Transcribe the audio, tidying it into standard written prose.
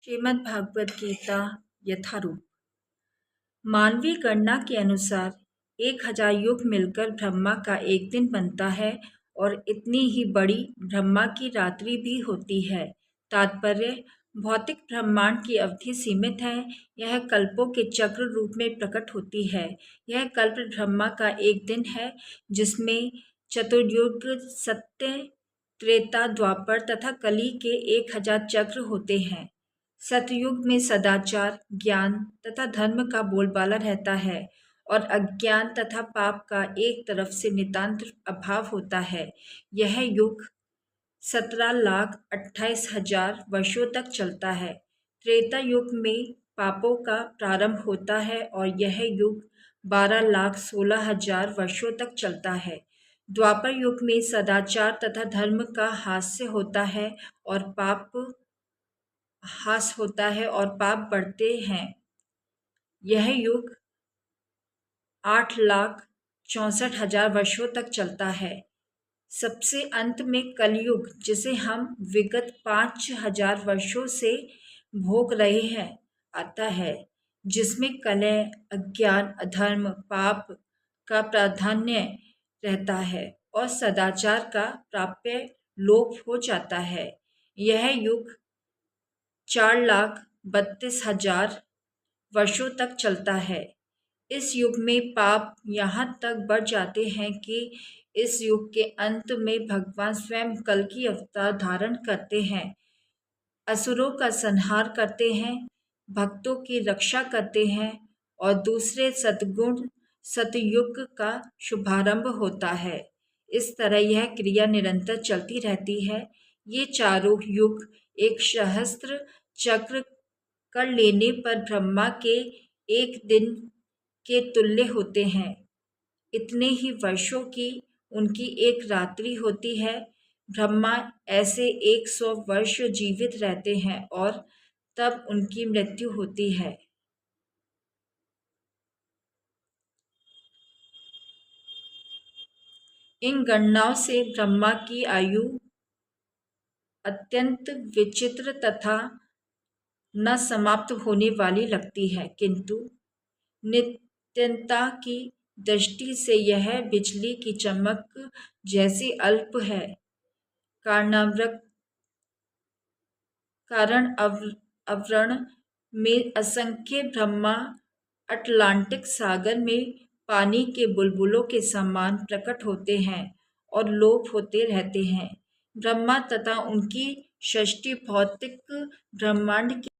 श्रीमद् भागवत गीता यथारूप। मानवीय गणना के अनुसार 1000 युग मिलकर ब्रह्मा का एक दिन बनता है और इतनी ही बड़ी ब्रह्मा की रात्रि भी होती है। तात्पर्य: भौतिक ब्रह्मांड की अवधि सीमित है, यह कल्पों के चक्र रूप में प्रकट होती है। यह कल्प ब्रह्मा का एक दिन है जिसमें चतुर्युग, सत्य, त्रेता, द्वापर तथा कली के 1000 चक्र होते हैं। सतयुग में सदाचार, ज्ञान तथा धर्म का बोलबाला रहता है और अज्ञान तथा पाप का एक तरफ से नितांत अभाव होता है। यह युग 17,28,000 वर्षों तक चलता है। त्रेता युग में पापों का प्रारंभ होता है और यह युग 12,16,000 वर्षों तक चलता है। द्वापर युग में सदाचार तथा धर्म का ह्रास होता है और पाप बढ़ते हैं। यह युग 8,64,000 वर्षों तक चलता है। सबसे अंत में कलयुग, जिसे हम विगत 5,000 वर्षों से भोग रहे हैं, आता है, जिसमें कलह, अज्ञान, अधर्म, पाप का प्राधान्य रहता है और सदाचार का प्राप्य लोप हो जाता है। यह युग 4,32,000 वर्षों तक चलता है। इस युग में पाप यहाँ तक बढ़ जाते हैं कि इस युग के अंत में भगवान स्वयं कल्कि अवतार धारण करते हैं, असुरों का संहार करते हैं, भक्तों की रक्षा करते हैं और दूसरे सद्गुण सतयुग का शुभारंभ होता है। इस तरह यह क्रिया निरंतर चलती रहती है। ये चारों युग एक सहस्त्र चक्र कर लेने पर ब्रह्मा के एक दिन के तुल्य होते हैं। इतने ही वर्षों की उनकी एक रात्रि होती है। ब्रह्मा ऐसे 100 वर्ष जीवित रहते हैं और तब उनकी मृत्यु होती है। इन गणनाओं से ब्रह्मा की आयु अत्यंत विचित्र तथा न समाप्त होने वाली लगती है, किंतु नित्यता की दृष्टि से यह बिजली की चमक जैसी अल्प है। कारण आवरण में असंख्य ब्रह्मा अटलांटिक सागर में पानी के बुलबुलों के समान प्रकट होते हैं और लोप होते रहते हैं। ब्रह्मा तथा उनकी सृष्टि भौतिक ब्रह्मांड